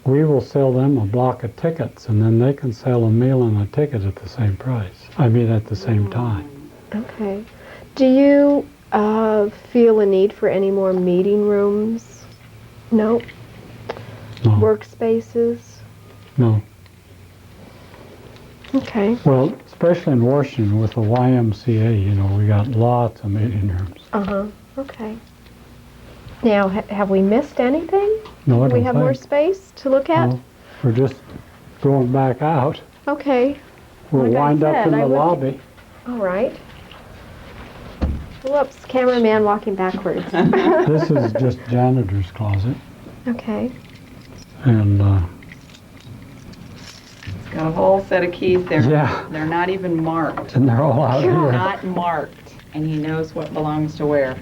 we will sell them a block of tickets, and then they can sell a meal and a ticket at the same price. I mean, at the same time. Okay. Do you feel a need for any more meeting rooms? No? No. Workspaces? No. Okay. Well, especially in Washington with the YMCA, you know, we got lots of meeting rooms. Uh-huh. Okay. Now, have we missed anything? No, I Do we don't have more think. space to look at? No, we're just going back out. Okay. We'll Like I wind up said, in I the would- lobby. All right. Whoops, cameraman walking backwards. This is just janitor's closet. Okay. And, It's got a whole set of keys there. Yeah. They're not even marked. and they're all out here. Not marked. And he knows what belongs to where.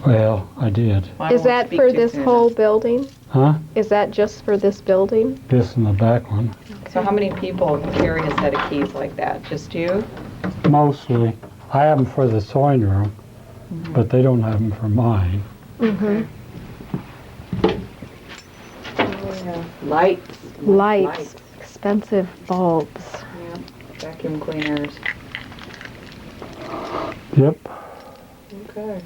Well, I did. Well, I Is won't that speak for too this soon. whole building? Huh? Is that just for this building? This and the back one. So how many people carry a set of keys like that? Just you? Mostly. I have them for the sewing room, but they don't have them for mine. Mm-hmm. Lights. Lights. Expensive bulbs. Yeah. Vacuum cleaners. Yep. Okay.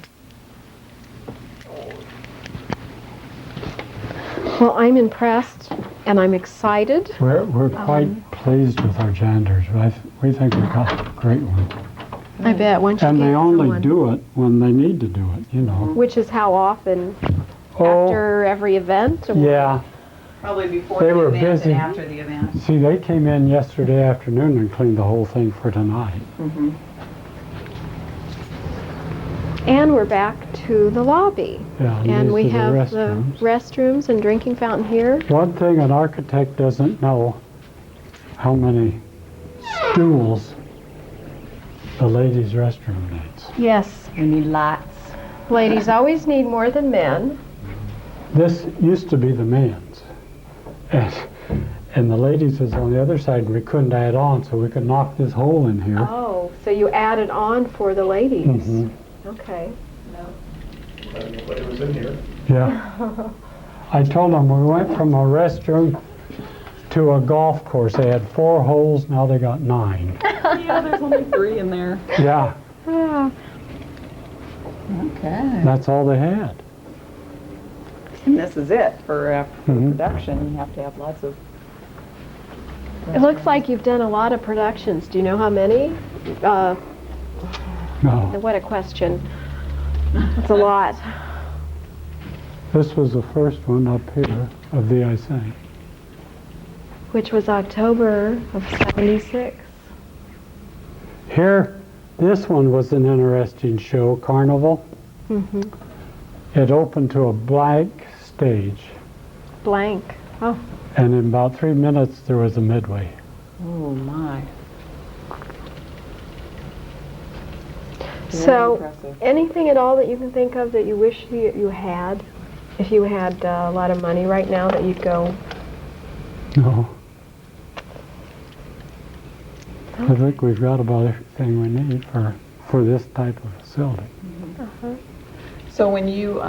Well, I'm impressed and I'm excited. We're quite pleased with our janitors. We think we got a great one. I bet once you And get they only someone, do it when they need to do it, you know. which is how often? Oh, After every event? Or yeah. Probably before They the were event busy. and after the event. See, they came in yesterday afternoon and cleaned the whole thing for tonight. Mm-hmm. And we're back to the lobby. Yeah, And these we are have the the restrooms. restrooms and drinking fountain here. One thing an architect doesn't know, how many stools the ladies' restroom needs. Yes. You need lots. Ladies always need more than men. This used to be the men's. And the ladies was on the other side, and we couldn't add on, so we could knock this hole in here. Oh, so you added on for the ladies. Mhm. Okay. Nobody was in here. Yeah. I told them we went from a restroom to a golf course. They had 4 holes, now they got 9. Yeah, there's only 3 in there. Yeah, Okay. that's all they had. And this is it for Mhm. production. You have to have lots of. It looks like you've done a lot of productions. Do you know how many? No. What a question. It's a lot. This was the first one up here of the I Sang. Which was October of '76. Here, this one was an interesting show, Carnival. Mm-hmm. It opened to a blank stage, Blank. Oh, and in about 3 minutes there was a midway. Oh my. Very so impressive. anything at all that you can think of that you wish you had? If you had a lot of money right now that you'd go, No. I think we've got about everything we need for this type of facility. So when you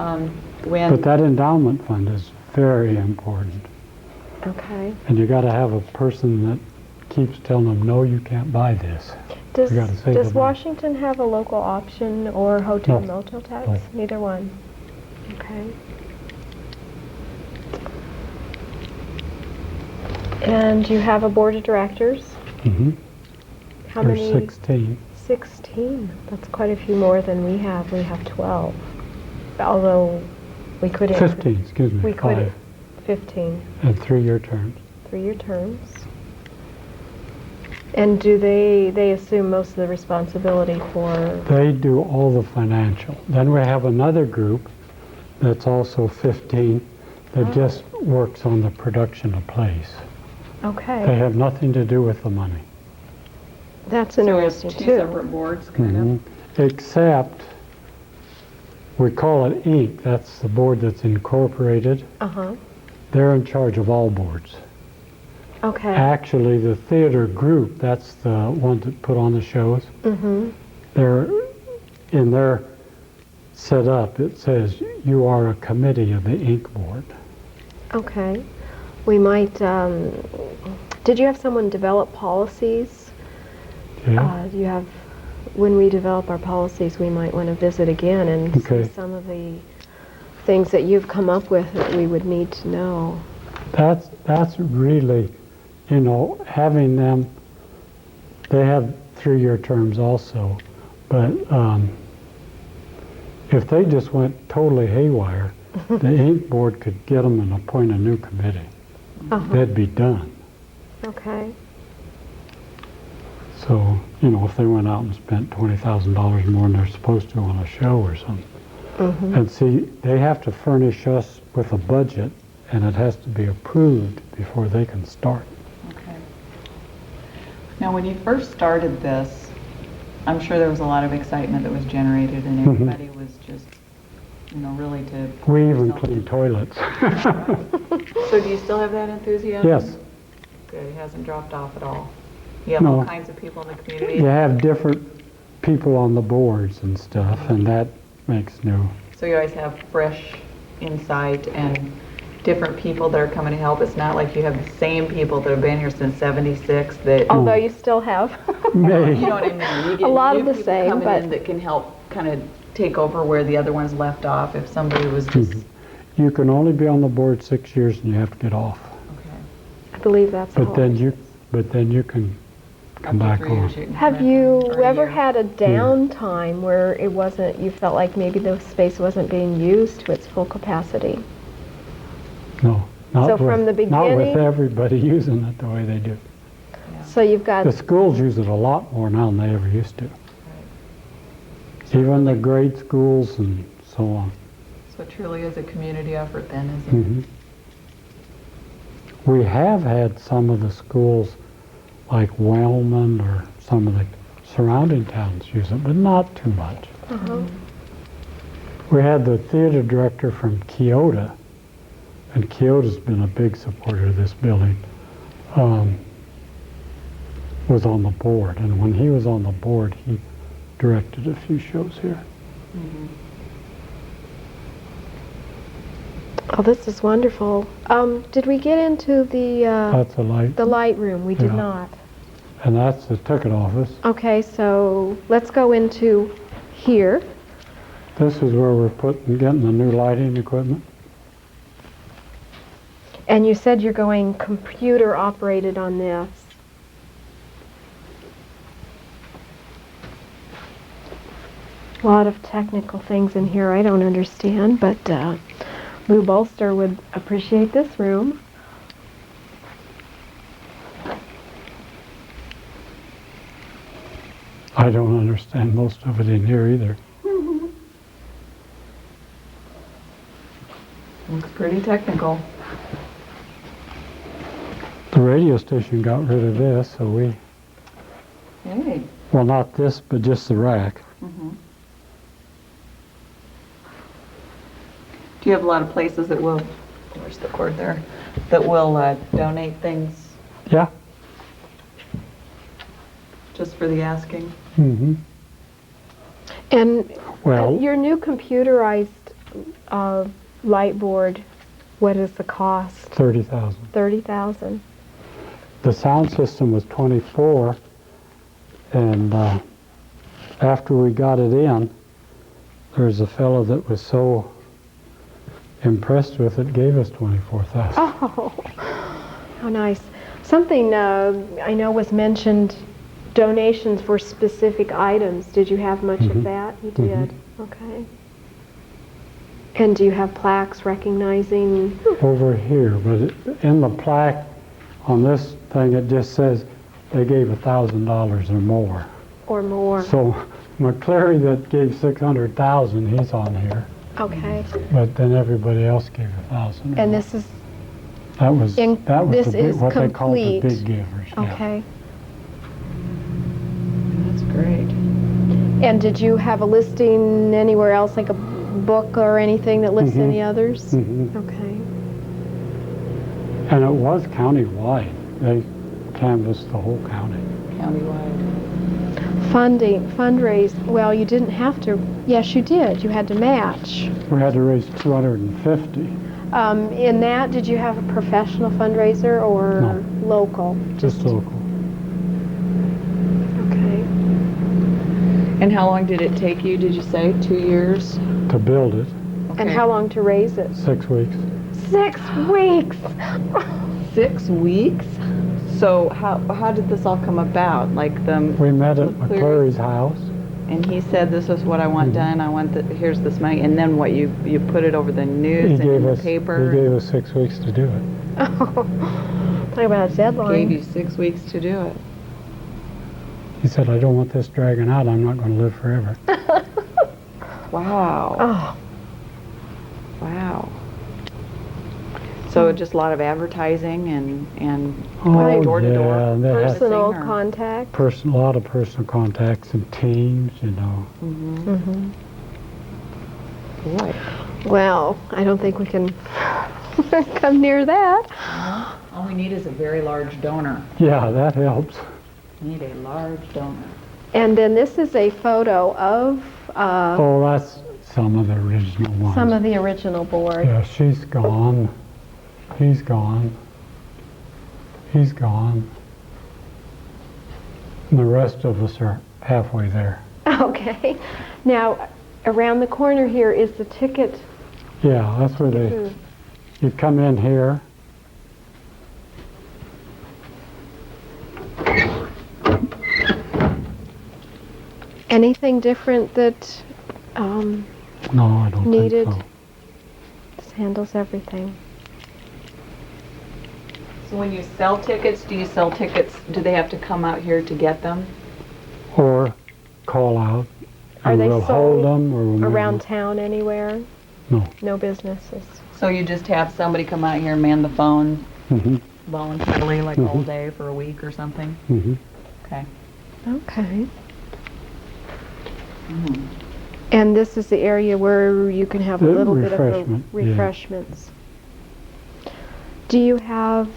But that endowment fund is very important. okay. And you got to have a person that keeps telling them, no, you can't buy this. Does, We gotta save does the money. Washington have a local option or hotel No. motel tax? No. Neither one. Okay. And you have a board of directors? Mm-hmm. How There's many? 16. 16. That's quite a few more than we have. We have 12. Although we could 15, excuse me. We could 5 15 and 3-year terms. 3-year terms. And do they assume most of the responsibility for? They do all the financial. Then we have another group that's also 15 that just works on the production of plays. They Okay. have nothing to do with the money. That's so we have interesting 2 too. separate boards, kind of. Mhm. Except, we call it Inc., that's the board that's incorporated. Uh-huh. They're in charge of all boards. Okay. Actually, the theater group, that's the one that put on the shows. Mm-hmm. They're, in their setup, it says, you are a committee of the Inc. board. Okay. We might, did you have someone develop policies? Yeah. You have, when we develop our policies, we might want to visit again and Okay. see some of the things that you've come up with that we would need to know. That's really, you know, having them, they have 3-year terms also, but if they just went totally haywire, the Inc. board could get them and appoint a new committee. Uh-huh. They'd be done. Okay. So, you know, if they went out and spent $20,000 more than they're supposed to on a show or something. Mm-hmm. And see, they have to furnish us with a budget, and it has to be approved before they can start. Okay. Now, when you first started this, I'm sure there was a lot of excitement that was generated, and everybody was just, you know, really to. We even clean toilets. So do you still have that enthusiasm? Yes. Good, it hasn't dropped off at all. You have No. all kinds of people in the community. You have different people on the boards and stuff, and that makes new. So you always have fresh insight and different people that are coming to help. It's not like you have the same people that have been here since '76 that, Although you still have. you know what I mean? You get A lot new of the people same, coming but- in that can help kind of take over where the other ones left off if somebody was just, You can only be on the board 6 years and you have to get off. okay. I believe that's all. But then you can come back After 3 years, on. you can come Have back you on, or a ever year. had a downtime where it wasn't, you felt like maybe the space wasn't being used to its full capacity? No, not So with, from the not with beginning- everybody using it the way they do. So you've got, The schools use it a lot more now than they ever used to. Even the grade schools and so on. So it truly is a community effort then, isn't it? Mhm. We have had some of the schools like Wellman or some of the surrounding towns use it, but not too much. We had the theater director from Kyoto, and Kyoto's been a big supporter of this building, was on the board. And when he was on the board, he directed a few shows here. Oh, this is wonderful. Did we get into That's a light. the light room? We did Yeah. not. And that's the ticket office. Okay, so let's go into here. This is where we're getting the new lighting equipment. And you said you're going computer operated on this. A lot of technical things in here I don't understand, but Lou Bolster would appreciate this room. I don't understand most of it in here either. Looks pretty technical. The radio station got rid of this, so we, Hey. well, not this, but just the rack. Do you have a lot of places that will, where's the cord there, that will donate things Yeah. just for the asking? Mm-hmm. And Well, your new computerized light board, what is the cost? 30,000. 30,000. The sound system was 24, and after we got it in, there's a fellow that was so impressed with it, gave us 24,000. Oh, how nice. Something I know was mentioned, donations for specific items. Did you have much of that? You did? Okay. And do you have plaques recognizing? Over here, but in the plaque on this thing, it just says they gave $1,000 or more. Or more. So McCleary that gave 600,000, he's on here, Okay. but then everybody else gave 1,000. And this is, That was this the big, is what they call the complete. big givers. Yeah. Okay. That's great. And did you have a listing anywhere else, like a book or anything that lists any others? Okay. And it was county-wide. They canvassed the whole county. Countywide. Fundraise, well, you didn't have to. Yes, you did. You had to match. We had to raise 250. In that, did you have a professional fundraiser or No. local? Just local. Okay. And how long did it take you, did you say? 2 years? To build it, And how long to raise it? 6 weeks. 6 weeks! 6 weeks? So how did this all come about? Like We met at McCleary- McCleary's house. and he said, this is what I want done, I want here's this money, and then what, you put it over the news and in the paper? He gave us 6 weeks to do it. Oh, talk about a deadline. Gave you 6 weeks to do it. He said, I don't want this dragging out. I'm not going to live forever. Wow. Oh, Wow. So just a lot of advertising and Oh, door to yeah, door. they had personal Or- contact. a lot of personal contacts and teams, you know. Boy. Well, I don't think we can come near that. All we need is a very large donor. Yeah, that helps. We need a large donor. And then this is a photo of Oh, that's some of the original ones. some of the original board. Yeah, she's gone. He's gone. He's gone. And the rest of us are halfway there. Okay. Now, around the corner here is the ticket. Yeah, that's where they, you come in here. Anything different that No, I don't needed? think so. This handles everything. So when you sell tickets, do they have to come out here to get them? Or call out. Are and they we'll hold sold them or we'll around town anywhere? No. No businesses. So you just have somebody come out here and man the phone Mm-hmm. voluntarily, like all day for a week or something? Mm-hmm. Okay. Okay. And this is the area where you can have a The little bit of refreshment, yeah. refreshments. Do you have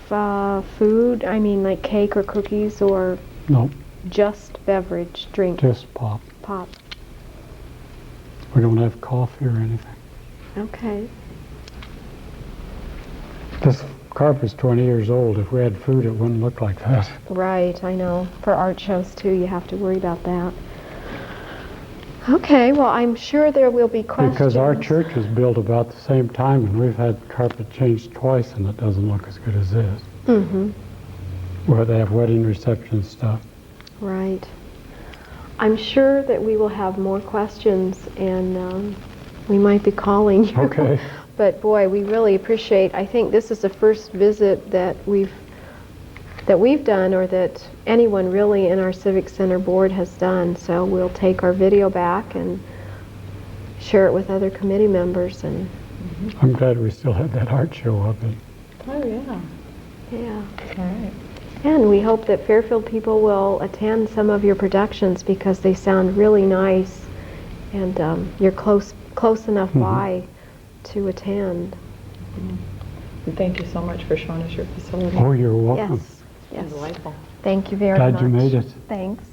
food? I mean, like cake or cookies, or No, just beverage, drink, just pop. pop? We don't have coffee or anything. Okay. This carpet's 20 years old. If we had food, it wouldn't look like that. Right, I know. For art shows too, you have to worry about that. Okay, well, I'm sure there will be questions. Because our church was built about the same time, and we've had carpet changed twice, and it doesn't look as good as this. Mm-hmm. Where they have wedding reception stuff. Right. I'm sure that we will have more questions, and we might be calling you. Okay. But boy, we really appreciate. I think this is the first visit that we've done, or that anyone really in our Civic Center board has done. So we'll take our video back and share it with other committee members. And I'm glad we still have that art show up. Oh, yeah. yeah. All right. And we hope that Fairfield people will attend some of your productions because they sound really nice, and you're close enough by to attend. And thank you so much for showing us your facility. Oh, you're welcome. Yes. Delightful. Thank you very Glad much. you made it. Thanks.